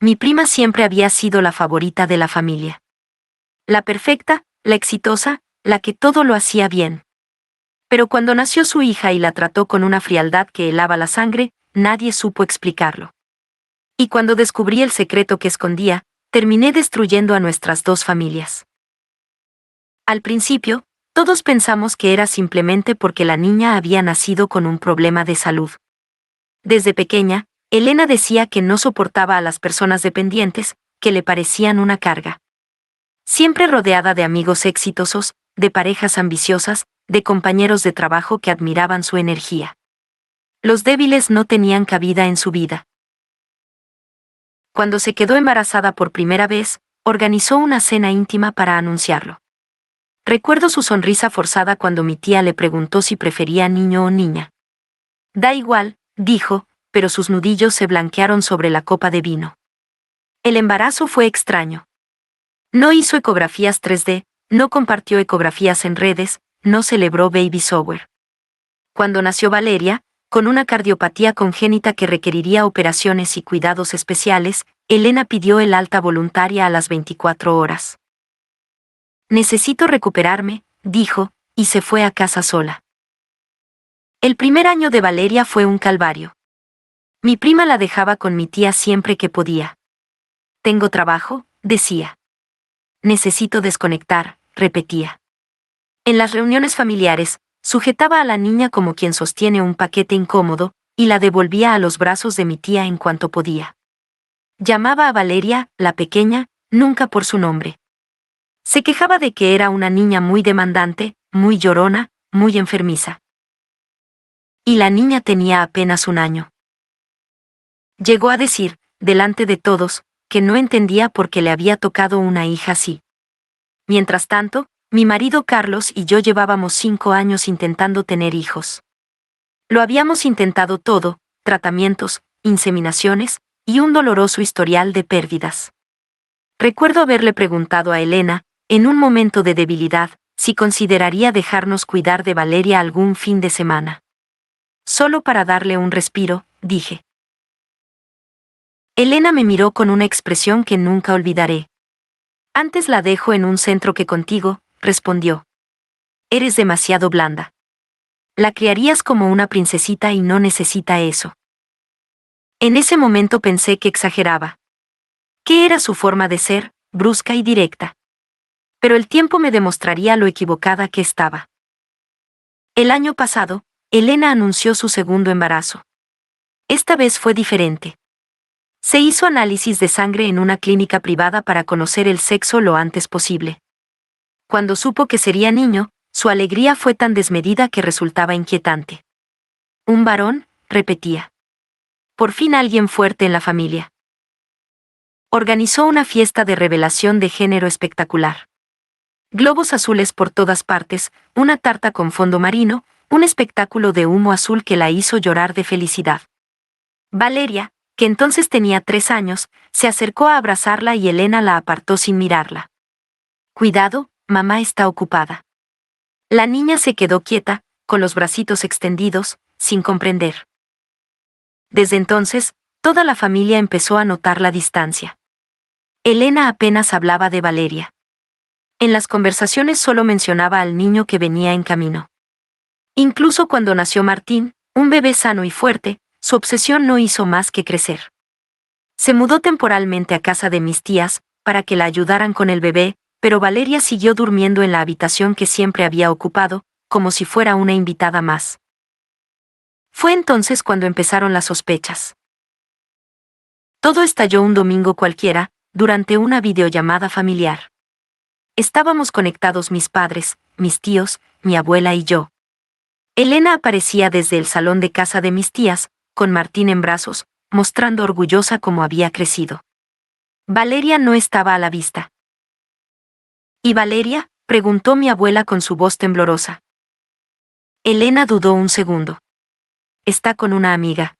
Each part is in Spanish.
mi prima siempre había sido la favorita de la familia. La perfecta, la exitosa, la que todo lo hacía bien. Pero cuando nació su hija y la trató con una frialdad que helaba la sangre, nadie supo explicarlo. Y cuando descubrí el secreto que escondía, terminé destruyendo a nuestras dos familias. Al principio, todos pensamos que era simplemente porque la niña había nacido con un problema de salud. Desde pequeña, Elena decía que no soportaba a las personas dependientes, que le parecían una carga. Siempre rodeada de amigos exitosos, de parejas ambiciosas, de compañeros de trabajo que admiraban su energía. Los débiles no tenían cabida en su vida. Cuando se quedó embarazada por primera vez, organizó una cena íntima para anunciarlo. Recuerdo su sonrisa forzada cuando mi tía le preguntó si prefería niño o niña. Da igual, dijo, pero sus nudillos se blanquearon sobre la copa de vino. El embarazo fue extraño. No hizo ecografías 3D, no compartió ecografías en redes, no celebró baby shower. Cuando nació Valeria, con una cardiopatía congénita que requeriría operaciones y cuidados especiales, Elena pidió el alta voluntaria a las 24 horas. Necesito recuperarme, dijo, y se fue a casa sola. El primer año de Valeria fue un calvario. Mi prima la dejaba con mi tía siempre que podía. Tengo trabajo, decía. Necesito desconectar, repetía. En las reuniones familiares, sujetaba a la niña como quien sostiene un paquete incómodo, y la devolvía a los brazos de mi tía en cuanto podía. Llamaba a Valeria, la pequeña, nunca por su nombre. Se quejaba de que era una niña muy demandante, muy llorona, muy enfermiza. Y la niña tenía apenas 1 año. Llegó a decir, delante de todos, que no entendía por qué le había tocado una hija así. Mientras tanto, mi marido Carlos y yo llevábamos 5 años intentando tener hijos. Lo habíamos intentado todo, tratamientos, inseminaciones, y un doloroso historial de pérdidas. Recuerdo haberle preguntado a Elena, en un momento de debilidad, si consideraría dejarnos cuidar de Valeria algún fin de semana. Solo para darle un respiro, dije. Elena me miró con una expresión que nunca olvidaré. Antes la dejo en un centro que contigo, respondió. Eres demasiado blanda. La criarías como una princesita y no necesita eso. En ese momento pensé que exageraba. ¿Qué era su forma de ser, brusca y directa? Pero el tiempo me demostraría lo equivocada que estaba. El año pasado, Elena anunció su segundo embarazo. Esta vez fue diferente. Se hizo análisis de sangre en una clínica privada para conocer el sexo lo antes posible. Cuando supo que sería niño, su alegría fue tan desmedida que resultaba inquietante. ¿Un varón?, repetía. Por fin alguien fuerte en la familia. Organizó una fiesta de revelación de género espectacular. Globos azules por todas partes, una tarta con fondo marino, un espectáculo de humo azul que la hizo llorar de felicidad. Valeria, que entonces tenía 3 años, se acercó a abrazarla y Elena la apartó sin mirarla. Cuidado, mamá está ocupada. La niña se quedó quieta, con los bracitos extendidos, sin comprender. Desde entonces, toda la familia empezó a notar la distancia. Elena apenas hablaba de Valeria. En las conversaciones solo mencionaba al niño que venía en camino. Incluso cuando nació Martín, un bebé sano y fuerte, su obsesión no hizo más que crecer. Se mudó temporalmente a casa de mis tías, para que la ayudaran con el bebé, pero Valeria siguió durmiendo en la habitación que siempre había ocupado, como si fuera una invitada más. Fue entonces cuando empezaron las sospechas. Todo estalló un domingo cualquiera, durante una videollamada familiar. Estábamos conectados mis padres, mis tíos, mi abuela y yo. Elena aparecía desde el salón de casa de mis tías, con Martín en brazos, mostrando orgullosa cómo había crecido. Valeria no estaba a la vista. ¿Y Valeria?, preguntó mi abuela con su voz temblorosa. Elena dudó un segundo. Está con una amiga.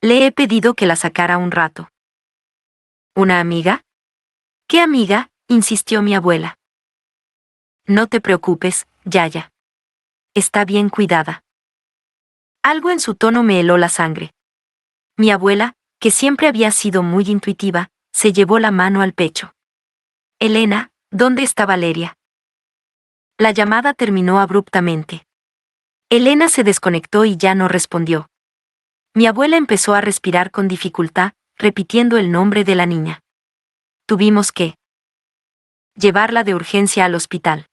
Le he pedido que la sacara un rato. ¿Una amiga? ¿Qué amiga?, insistió mi abuela. No te preocupes, Yaya. Está bien cuidada. Algo en su tono me heló la sangre. Mi abuela, que siempre había sido muy intuitiva, se llevó la mano al pecho. Elena, ¿dónde está Valeria? La llamada terminó abruptamente. Elena se desconectó y ya no respondió. Mi abuela empezó a respirar con dificultad, repitiendo el nombre de la niña. Tuvimos que llevarla de urgencia al hospital.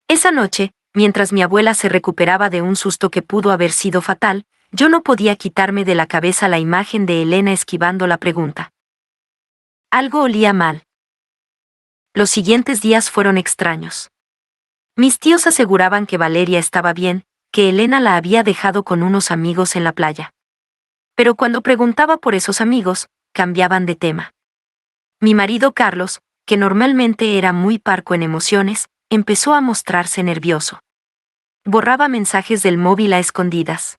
Esa noche, mientras mi abuela se recuperaba de un susto que pudo haber sido fatal, yo no podía quitarme de la cabeza la imagen de Elena esquivando la pregunta. Algo olía mal. Los siguientes días fueron extraños. Mis tíos aseguraban que Valeria estaba bien, que Elena la había dejado con unos amigos en la playa. Pero cuando preguntaba por esos amigos, cambiaban de tema. Mi marido Carlos, que normalmente era muy parco en emociones, empezó a mostrarse nervioso. Borraba mensajes del móvil a escondidas.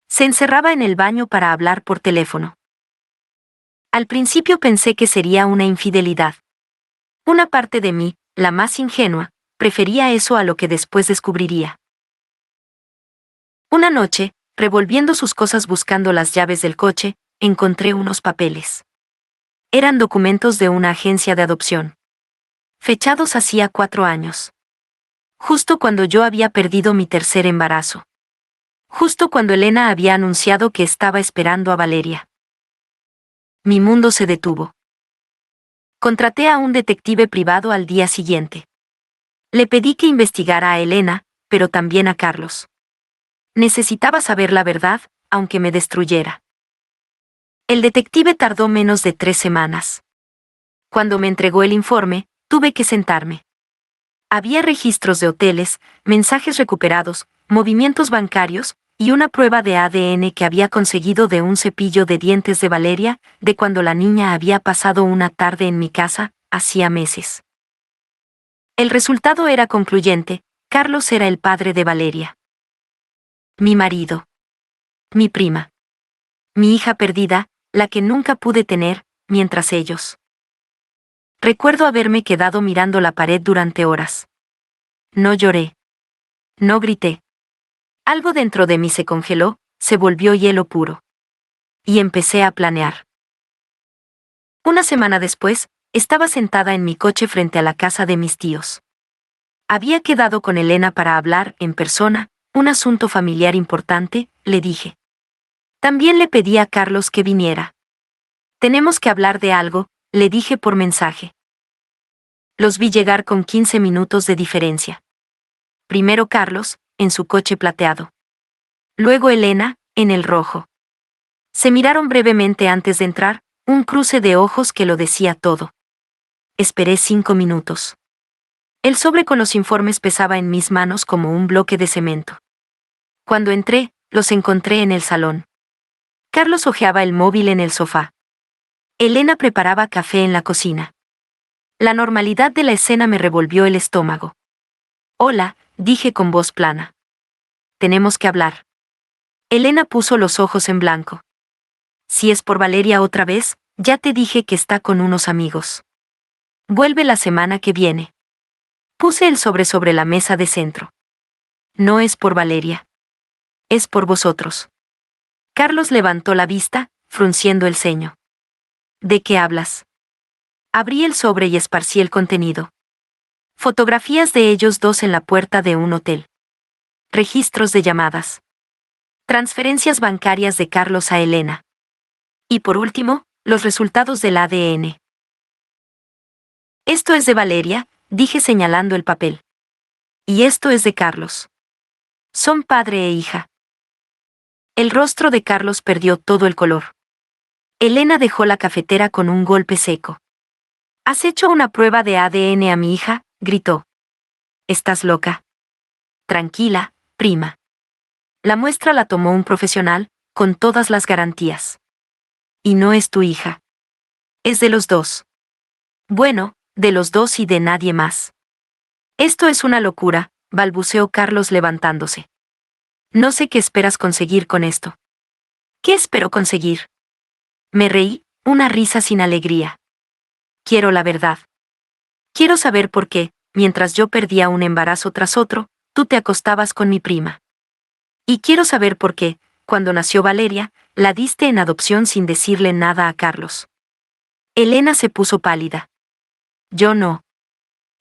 Se encerraba en el baño para hablar por teléfono. Al principio pensé que sería una infidelidad. Una parte de mí, la más ingenua, prefería eso a lo que después descubriría. Una noche, revolviendo sus cosas buscando las llaves del coche, encontré unos papeles. Eran documentos de una agencia de adopción. Fechados hacía 4 años. Justo cuando yo había perdido mi tercer embarazo. Justo cuando Elena había anunciado que estaba esperando a Valeria. Mi mundo se detuvo. Contraté a un detective privado al día siguiente. Le pedí que investigara a Elena, pero también a Carlos. Necesitaba saber la verdad, aunque me destruyera. El detective tardó menos de 3 semanas. Cuando me entregó el informe, tuve que sentarme. Había registros de hoteles, mensajes recuperados, movimientos bancarios, y una prueba de ADN que había conseguido de un cepillo de dientes de Valeria, de cuando la niña había pasado una tarde en mi casa, hacía meses. El resultado era concluyente: Carlos era el padre de Valeria. Mi marido. Mi prima. Mi hija perdida, la que nunca pude tener, mientras ellos. Recuerdo haberme quedado mirando la pared durante horas. No lloré. No grité. Algo dentro de mí se congeló, se volvió hielo puro. Y empecé a planear. Una semana después, estaba sentada en mi coche frente a la casa de mis tíos. Había quedado con Elena para hablar, en persona, un asunto familiar importante, le dije. También le pedí a Carlos que viniera. Tenemos que hablar de algo, le dije por mensaje. Los vi llegar con 15 minutos de diferencia. Primero Carlos, en su coche plateado. Luego Elena, en el rojo. Se miraron brevemente antes de entrar, un cruce de ojos que lo decía todo. Esperé 5 minutos. El sobre con los informes pesaba en mis manos como un bloque de cemento. Cuando entré, los encontré en el salón. Carlos hojeaba el móvil en el sofá. Elena preparaba café en la cocina. La normalidad de la escena me revolvió el estómago. Hola, dije con voz plana. Tenemos que hablar. Elena puso los ojos en blanco. Si es por Valeria otra vez, ya te dije que está con unos amigos. Vuelve la semana que viene. Puse el sobre la mesa de centro. No es por Valeria. Es por vosotros. Carlos levantó la vista, frunciendo el ceño. ¿De qué hablas? Abrí el sobre y esparcí el contenido. Fotografías de ellos dos en la puerta de un hotel. Registros de llamadas. Transferencias bancarias de Carlos a Elena. Y por último, los resultados del ADN. Esto es de Valeria, dije señalando el papel. Y esto es de Carlos. Son padre e hija. El rostro de Carlos perdió todo el color. Elena dejó la cafetera con un golpe seco. ¿Has hecho una prueba de ADN a mi hija?, gritó. ¿Estás loca? Tranquila, prima. La muestra la tomó un profesional, con todas las garantías. Y no es tu hija. Es de los dos. Bueno, de los dos y de nadie más. Esto es una locura, balbuceó Carlos levantándose. No sé qué esperas conseguir con esto. ¿Qué espero conseguir? Me reí, una risa sin alegría. Quiero la verdad. Quiero saber por qué, mientras yo perdía un embarazo tras otro, tú te acostabas con mi prima. Y quiero saber por qué, cuando nació Valeria, la diste en adopción sin decirle nada a Carlos. Elena se puso pálida. Yo no.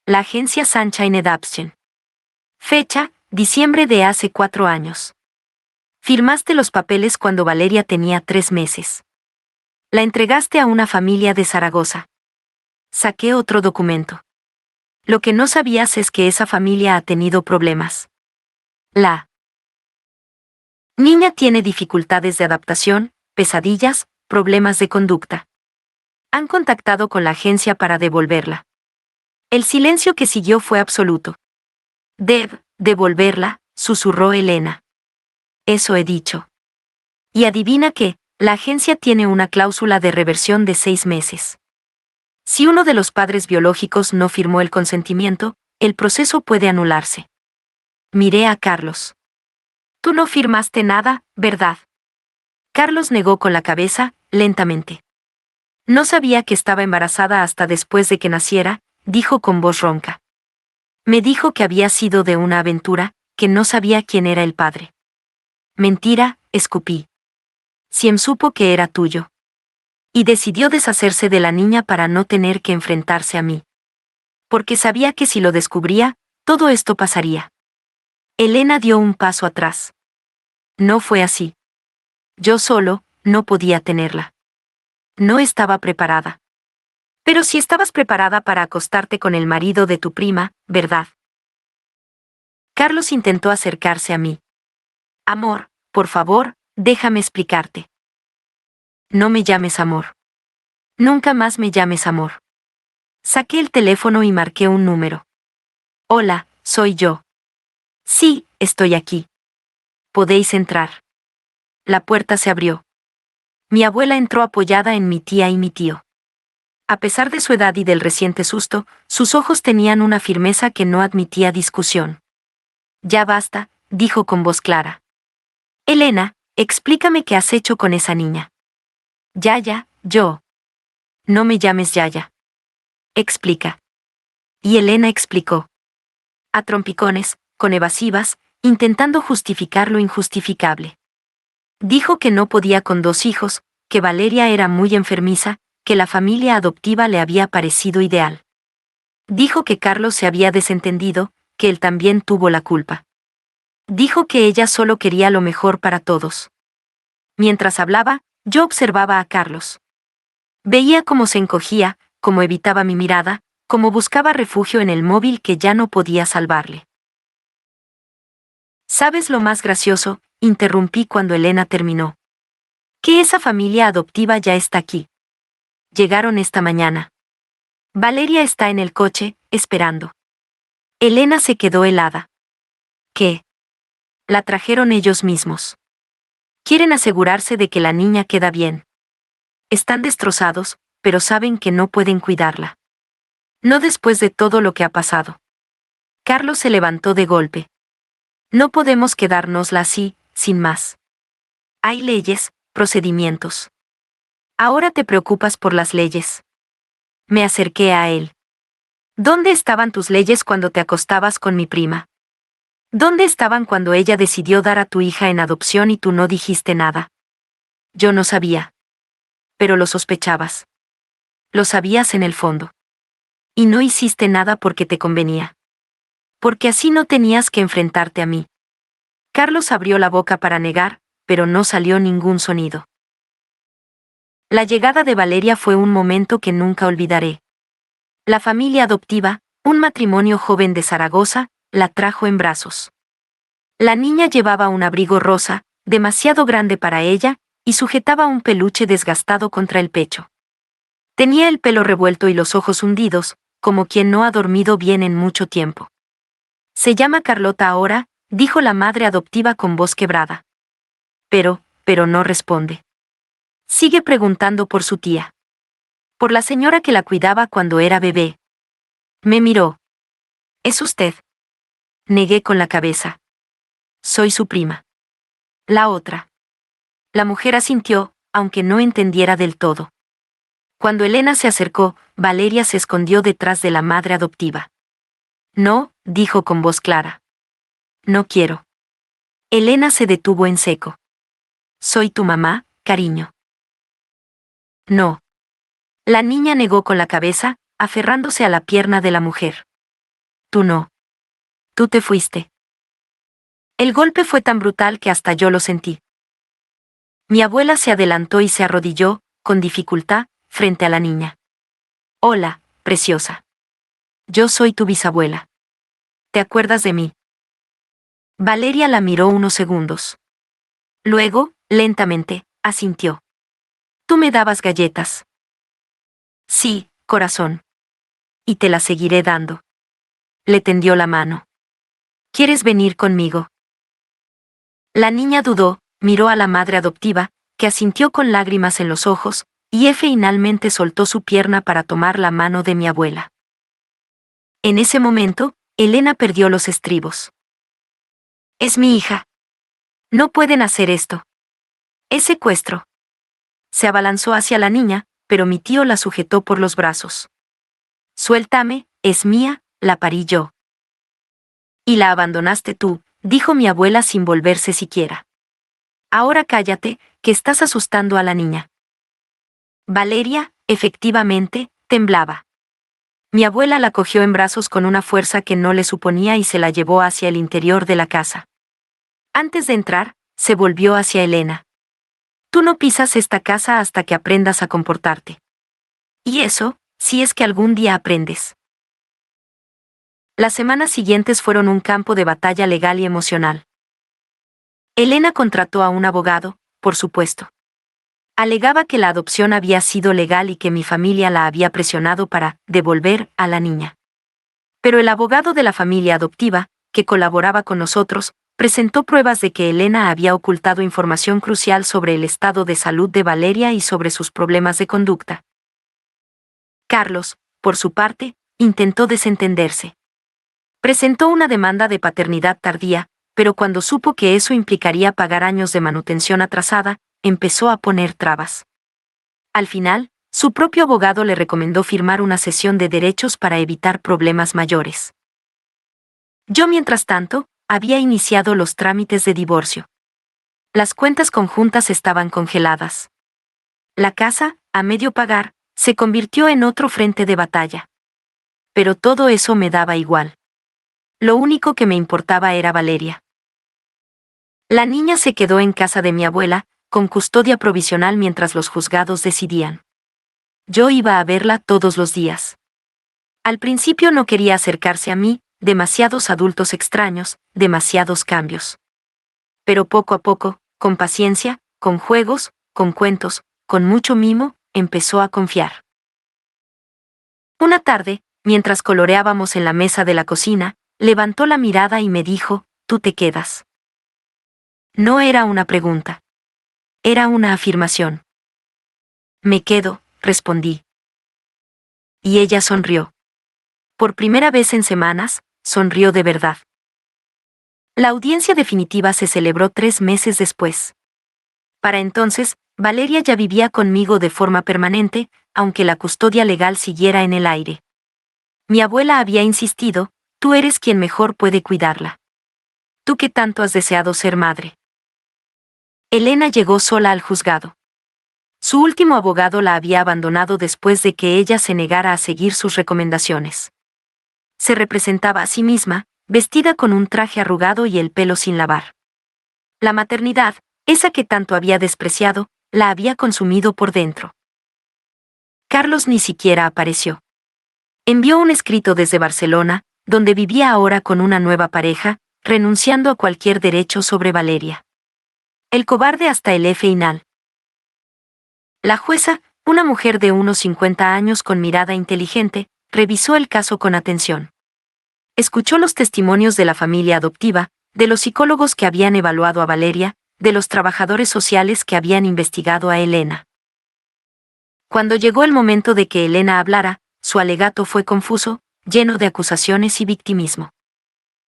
La agencia Sunshine Adoption. Fecha, diciembre de hace 4 años. Firmaste los papeles cuando Valeria tenía 3 meses. La entregaste a una familia de Zaragoza. Saqué otro documento. Lo que no sabías es que esa familia ha tenido problemas. La niña tiene dificultades de adaptación, pesadillas, problemas de conducta. Han contactado con la agencia para devolverla. El silencio que siguió fue absoluto. Devolverla, susurró Elena. Eso he dicho. Y adivina qué, la agencia tiene una cláusula de reversión de 6 meses. Si uno de los padres biológicos no firmó el consentimiento, el proceso puede anularse. Miré a Carlos. Tú no firmaste nada, ¿verdad? Carlos negó con la cabeza, lentamente. No sabía que estaba embarazada hasta después de que naciera, dijo con voz ronca. Me dijo que había sido de una aventura, que no sabía quién era el padre. Mentira, escupí. Siem supo que era tuyo. Y decidió deshacerse de la niña para no tener que enfrentarse a mí. Porque sabía que si lo descubría, todo esto pasaría. Elena dio un paso atrás. No fue así. Yo solo, no podía tenerla. No estaba preparada. Pero si estabas preparada para acostarte con el marido de tu prima, ¿verdad? Carlos intentó acercarse a mí. Amor, por favor, déjame explicarte. No me llames amor. Nunca más me llames amor. Saqué el teléfono y marqué un número. Hola, soy yo. Sí, estoy aquí. Podéis entrar. La puerta se abrió. Mi abuela entró apoyada en mi tía y mi tío. A pesar de su edad y del reciente susto, sus ojos tenían una firmeza que no admitía discusión. Ya basta, dijo con voz clara. Elena, explícame qué has hecho con esa niña. Yaya, yo. No me llames Yaya. Explica. Y Elena explicó. A trompicones, con evasivas, intentando justificar lo injustificable. Dijo que no podía con 2 hijos, que Valeria era muy enfermiza, que la familia adoptiva le había parecido ideal. Dijo que Carlos se había desentendido, que él también tuvo la culpa. Dijo que ella solo quería lo mejor para todos. Mientras hablaba, yo observaba a Carlos. Veía cómo se encogía, cómo evitaba mi mirada, cómo buscaba refugio en el móvil que ya no podía salvarle. ¿Sabes lo más gracioso? Interrumpí cuando Elena terminó. Que esa familia adoptiva ya está aquí. Llegaron esta mañana. Valeria está en el coche, esperando. Elena se quedó helada. ¿Qué? La trajeron ellos mismos. Quieren asegurarse de que la niña queda bien. Están destrozados, pero saben que no pueden cuidarla. No después de todo lo que ha pasado. Carlos se levantó de golpe. No podemos quedárnosla así, sin más. Hay leyes, procedimientos. Ahora te preocupas por las leyes. Me acerqué a él. ¿Dónde estaban tus leyes cuando te acostabas con mi prima? ¿Dónde estaban cuando ella decidió dar a tu hija en adopción y tú no dijiste nada? Yo no sabía. Pero lo sospechabas. Lo sabías en el fondo. Y no hiciste nada porque te convenía. Porque así no tenías que enfrentarte a mí. Carlos abrió la boca para negar, pero no salió ningún sonido. La llegada de Valeria fue un momento que nunca olvidaré. La familia adoptiva, un matrimonio joven de Zaragoza, la trajo en brazos. La niña llevaba un abrigo rosa, demasiado grande para ella, y sujetaba un peluche desgastado contra el pecho. Tenía el pelo revuelto y los ojos hundidos, como quien no ha dormido bien en mucho tiempo. Se llama Carlota ahora, dijo la madre adoptiva con voz quebrada. Pero no responde. Sigue preguntando por su tía. Por la señora que la cuidaba cuando era bebé. Me miró. ¿Es usted? Negué con la cabeza. Soy su prima. La otra. La mujer asintió, aunque no entendiera del todo. Cuando Elena se acercó, Valeria se escondió detrás de la madre adoptiva. No, dijo con voz clara. No quiero. Elena se detuvo en seco. Soy tu mamá, cariño. No. La niña negó con la cabeza, aferrándose a la pierna de la mujer. Tú no. Tú te fuiste. El golpe fue tan brutal que hasta yo lo sentí. Mi abuela se adelantó y se arrodilló, con dificultad, frente a la niña. Hola, preciosa. Yo soy tu bisabuela. ¿Te acuerdas de mí? Valeria la miró unos segundos. Luego, lentamente, asintió. Tú me dabas galletas. Sí, corazón. Y te las seguiré dando. Le tendió la mano. ¿Quieres venir conmigo? La niña dudó, miró a la madre adoptiva, que asintió con lágrimas en los ojos, y finalmente soltó su pierna para tomar la mano de mi abuela. En ese momento, Elena perdió los estribos. Es mi hija. No pueden hacer esto. Es secuestro. Se abalanzó hacia la niña, pero mi tío la sujetó por los brazos. Suéltame, es mía, la parí yo. Y la abandonaste tú, dijo mi abuela sin volverse siquiera. Ahora cállate, que estás asustando a la niña. Valeria, efectivamente, temblaba. Mi abuela la cogió en brazos con una fuerza que no le suponía y se la llevó hacia el interior de la casa. Antes de entrar, se volvió hacia Elena. Tú no pisas esta casa hasta que aprendas a comportarte. Y eso, si es que algún día aprendes. Las semanas siguientes fueron un campo de batalla legal y emocional. Elena contrató a un abogado, por supuesto. Alegaba que la adopción había sido legal y que mi familia la había presionado para devolver a la niña. Pero el abogado de la familia adoptiva, que colaboraba con nosotros, presentó pruebas de que Elena había ocultado información crucial sobre el estado de salud de Valeria y sobre sus problemas de conducta. Carlos, por su parte, intentó desentenderse. Presentó una demanda de paternidad tardía, pero cuando supo que eso implicaría pagar años de manutención atrasada, empezó a poner trabas. Al final, su propio abogado le recomendó firmar una cesión de derechos para evitar problemas mayores. Yo, mientras tanto, había iniciado los trámites de divorcio. Las cuentas conjuntas estaban congeladas. La casa, a medio pagar, se convirtió en otro frente de batalla. Pero todo eso me daba igual. Lo único que me importaba era Valeria. La niña se quedó en casa de mi abuela, con custodia provisional mientras los juzgados decidían. Yo iba a verla todos los días. Al principio no quería acercarse a mí, demasiados adultos extraños, demasiados cambios. Pero poco a poco, con paciencia, con juegos, con cuentos, con mucho mimo, empezó a confiar. Una tarde, mientras coloreábamos en la mesa de la cocina, levantó la mirada y me dijo, «Tú te quedas». No era una pregunta. Era una afirmación. Me quedo, respondí. Y ella sonrió. Por primera vez en semanas, sonrió de verdad. La audiencia definitiva se celebró 3 meses después. Para entonces, Valeria ya vivía conmigo de forma permanente, aunque la custodia legal siguiera en el aire. Mi abuela había insistido, tú eres quien mejor puede cuidarla. Tú que tanto has deseado ser madre. Elena llegó sola al juzgado. Su último abogado la había abandonado después de que ella se negara a seguir sus recomendaciones. Se representaba a sí misma, vestida con un traje arrugado y el pelo sin lavar. La maternidad, esa que tanto había despreciado, la había consumido por dentro. Carlos ni siquiera apareció. Envió un escrito desde Barcelona, donde vivía ahora con una nueva pareja, renunciando a cualquier derecho sobre Valeria. El cobarde hasta el final. La jueza, una mujer de unos 50 años con mirada inteligente, revisó el caso con atención. Escuchó los testimonios de la familia adoptiva, de los psicólogos que habían evaluado a Valeria, de los trabajadores sociales que habían investigado a Elena. Cuando llegó el momento de que Elena hablara, su alegato fue confuso, lleno de acusaciones y victimismo.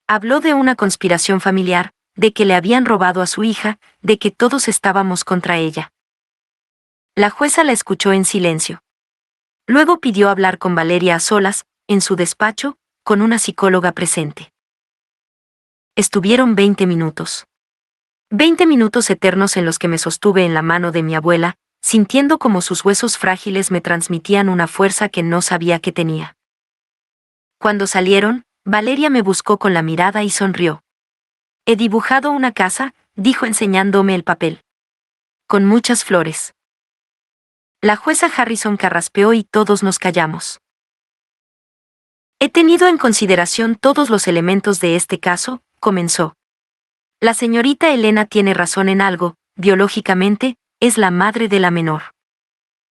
Habló de una conspiración familiar, de que le habían robado a su hija, de que todos estábamos contra ella. La jueza la escuchó en silencio. Luego pidió hablar con Valeria a solas, en su despacho, con una psicóloga presente. Estuvieron 20 minutos. 20 minutos eternos en los que me sostuve en la mano de mi abuela, sintiendo como sus huesos frágiles me transmitían una fuerza que no sabía que tenía. Cuando salieron, Valeria me buscó con la mirada y sonrió. He dibujado una casa, dijo enseñándome el papel. Con muchas flores. La jueza Harrison carraspeó y todos nos callamos. He tenido en consideración todos los elementos de este caso, comenzó. La señorita Elena tiene razón en algo, biológicamente, es la madre de la menor.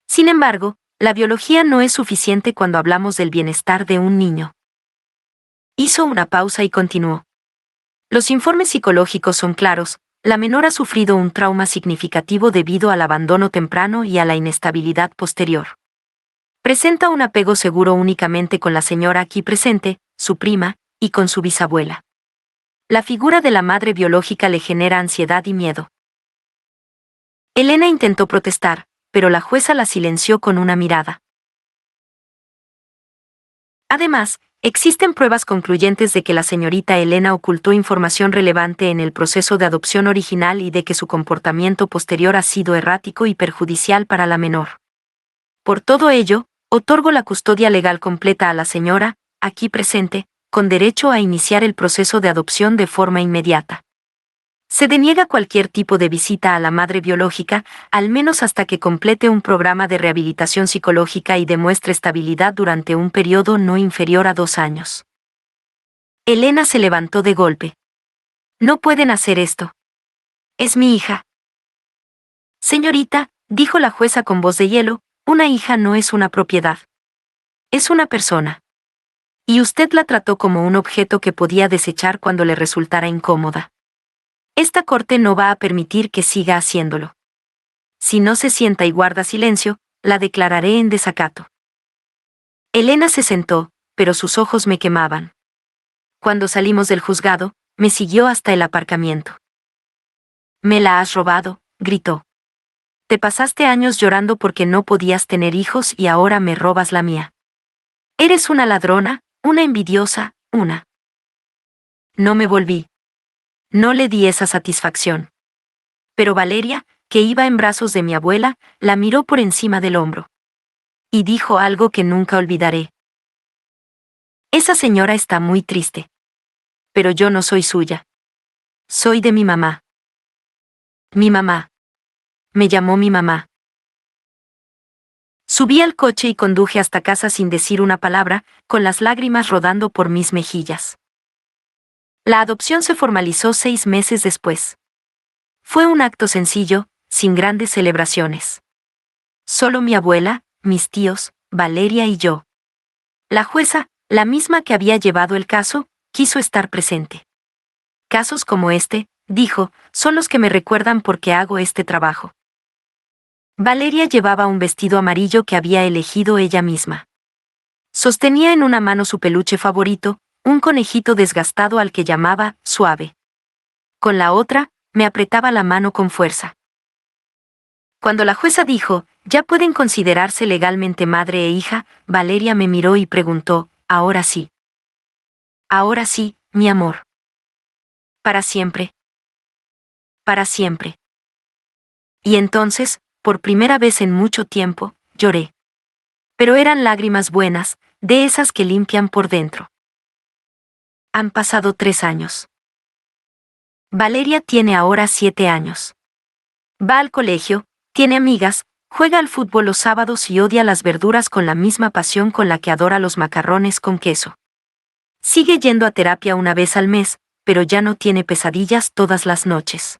Sin embargo, la biología no es suficiente cuando hablamos del bienestar de un niño. Hizo una pausa y continuó. Los informes psicológicos son claros, la menor ha sufrido un trauma significativo debido al abandono temprano y a la inestabilidad posterior. Presenta un apego seguro únicamente con la señora aquí presente, su prima, y con su bisabuela. La figura de la madre biológica le genera ansiedad y miedo. Elena intentó protestar, pero la jueza la silenció con una mirada. Además, existen pruebas concluyentes de que la señorita Elena ocultó información relevante en el proceso de adopción original y de que su comportamiento posterior ha sido errático y perjudicial para la menor. Por todo ello, otorgo la custodia legal completa a la señora, aquí presente, con derecho a iniciar el proceso de adopción de forma inmediata. Se deniega cualquier tipo de visita a la madre biológica, al menos hasta que complete un programa de rehabilitación psicológica y demuestre estabilidad durante un periodo no inferior a 2 años. Elena se levantó de golpe. No pueden hacer esto. Es mi hija. Señorita, dijo la jueza con voz de hielo, una hija no es una propiedad. Es una persona. Y usted la trató como un objeto que podía desechar cuando le resultara incómoda. Esta corte no va a permitir que siga haciéndolo. Si no se sienta y guarda silencio, la declararé en desacato. Elena se sentó, pero sus ojos me quemaban. Cuando salimos del juzgado, me siguió hasta el aparcamiento. «Me la has robado», gritó. «Te pasaste años llorando porque no podías tener hijos y ahora me robas la mía. Eres una ladrona, una envidiosa, una». No me volví. No le di esa satisfacción. Pero Valeria, que iba en brazos de mi abuela, la miró por encima del hombro. Y dijo algo que nunca olvidaré. Esa señora está muy triste. Pero yo no soy suya. Soy de mi mamá. Mi mamá. Me llamó mi mamá. Subí al coche y conduje hasta casa sin decir una palabra, con las lágrimas rodando por mis mejillas. La adopción se formalizó 6 meses después. Fue un acto sencillo, sin grandes celebraciones. Solo mi abuela, mis tíos, Valeria y yo. La jueza, la misma que había llevado el caso, quiso estar presente. Casos como este, dijo, son los que me recuerdan por qué hago este trabajo. Valeria llevaba un vestido amarillo que había elegido ella misma. Sostenía en una mano su peluche favorito, un conejito desgastado al que llamaba Suave. Con la otra, me apretaba la mano con fuerza. Cuando la jueza dijo, ya pueden considerarse legalmente madre e hija, Valeria me miró y preguntó, ¿ahora sí? Ahora sí, mi amor. Para siempre. Para siempre. Y entonces, por primera vez en mucho tiempo, lloré. Pero eran lágrimas buenas, de esas que limpian por dentro. Han pasado 3 años. Valeria tiene ahora 7 años. Va al colegio, tiene amigas, juega al fútbol los sábados y odia las verduras con la misma pasión con la que adora los macarrones con queso. Sigue yendo a terapia una vez al mes, pero ya no tiene pesadillas todas las noches.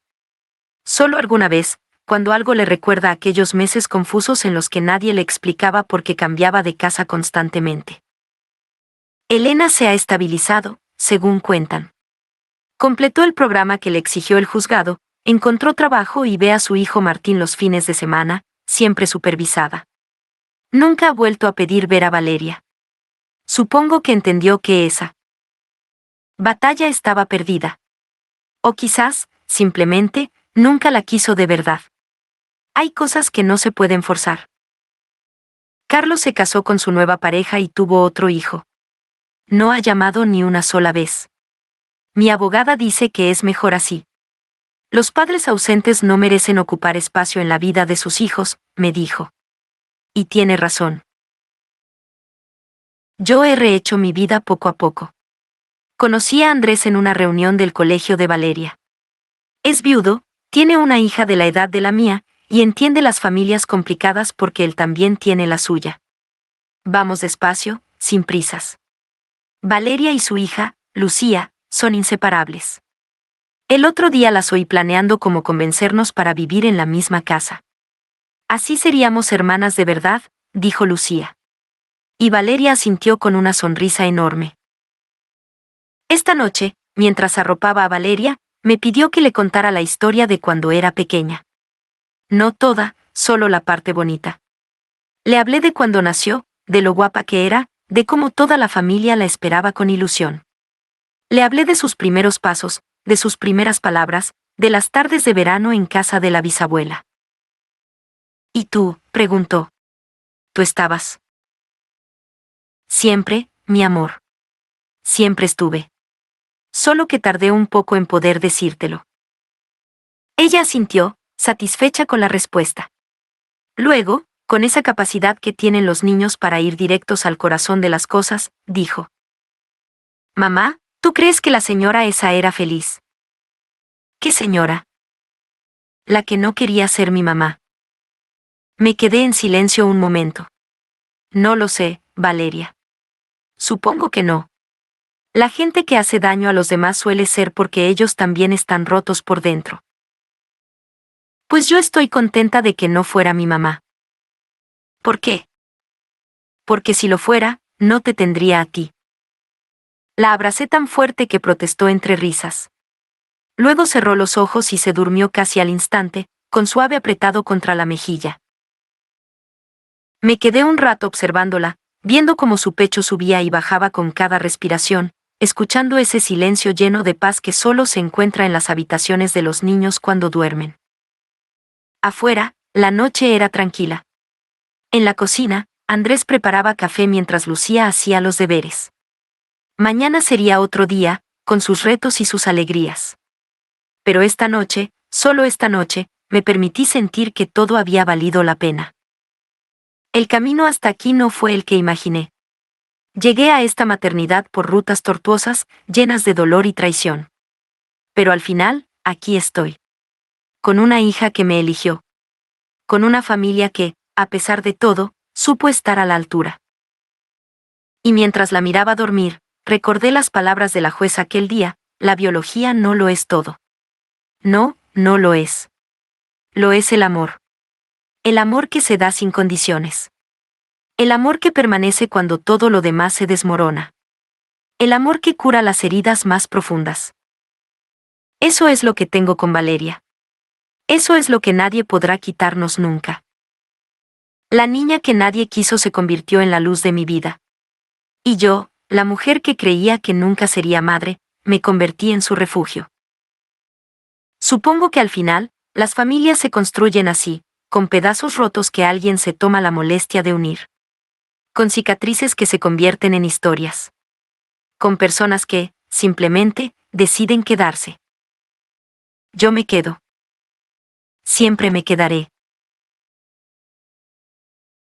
Solo alguna vez, cuando algo le recuerda aquellos meses confusos en los que nadie le explicaba por qué cambiaba de casa constantemente. Elena se ha estabilizado, según cuentan. Completó el programa que le exigió el juzgado, encontró trabajo y ve a su hijo Martín los fines de semana, siempre supervisada. Nunca ha vuelto a pedir ver a Valeria. Supongo que entendió que esa batalla estaba perdida. O quizás, simplemente, nunca la quiso de verdad. Hay cosas que no se pueden forzar. Carlos se casó con su nueva pareja y tuvo otro hijo. No ha llamado ni una sola vez. Mi abogada dice que es mejor así. Los padres ausentes no merecen ocupar espacio en la vida de sus hijos, me dijo. Y tiene razón. Yo he rehecho mi vida poco a poco. Conocí a Andrés en una reunión del colegio de Valeria. Es viudo, tiene una hija de la edad de la mía, y entiende las familias complicadas porque él también tiene la suya. Vamos despacio, sin prisas. Valeria y su hija, Lucía, son inseparables. El otro día las oí planeando cómo convencernos para vivir en la misma casa. Así seríamos hermanas de verdad, dijo Lucía. Y Valeria asintió con una sonrisa enorme. Esta noche, mientras arropaba a Valeria, me pidió que le contara la historia de cuando era pequeña. No toda, solo la parte bonita. Le hablé de cuando nació, de lo guapa que era, de cómo toda la familia la esperaba con ilusión. Le hablé de sus primeros pasos, de sus primeras palabras, de las tardes de verano en casa de la bisabuela. ¿Y tú?, preguntó. ¿Tú estabas? Siempre, mi amor. Siempre estuve. Solo que tardé un poco en poder decírtelo. Ella asintió, satisfecha con la respuesta. Luego, con esa capacidad que tienen los niños para ir directos al corazón de las cosas, dijo. Mamá, ¿tú crees que la señora esa era feliz? ¿Qué señora? La que no quería ser mi mamá. Me quedé en silencio un momento. No lo sé, Valeria. Supongo que no. La gente que hace daño a los demás suele ser porque ellos también están rotos por dentro. Pues yo estoy contenta de que no fuera mi mamá. ¿Por qué? Porque si lo fuera, no te tendría a ti. La abracé tan fuerte que protestó entre risas. Luego cerró los ojos y se durmió casi al instante, con suave apretado contra la mejilla. Me quedé un rato observándola, viendo cómo su pecho subía y bajaba con cada respiración, escuchando ese silencio lleno de paz que solo se encuentra en las habitaciones de los niños cuando duermen. Afuera, la noche era tranquila. En la cocina, Andrés preparaba café mientras Lucía hacía los deberes. Mañana sería otro día, con sus retos y sus alegrías. Pero esta noche, solo esta noche, me permití sentir que todo había valido la pena. El camino hasta aquí no fue el que imaginé. Llegué a esta maternidad por rutas tortuosas, llenas de dolor y traición. Pero al final, aquí estoy. Con una hija que me eligió. Con una familia que, a pesar de todo, supo estar a la altura. Y mientras la miraba dormir, recordé las palabras de la jueza aquel día, la biología no lo es todo. No, no lo es. Lo es el amor. El amor que se da sin condiciones. El amor que permanece cuando todo lo demás se desmorona. El amor que cura las heridas más profundas. Eso es lo que tengo con Valeria. Eso es lo que nadie podrá quitarnos nunca. La niña que nadie quiso se convirtió en la luz de mi vida. Y yo, la mujer que creía que nunca sería madre, me convertí en su refugio. Supongo que al final, las familias se construyen así, con pedazos rotos que alguien se toma la molestia de unir. Con cicatrices que se convierten en historias. Con personas que, simplemente, deciden quedarse. Yo me quedo. Siempre me quedaré.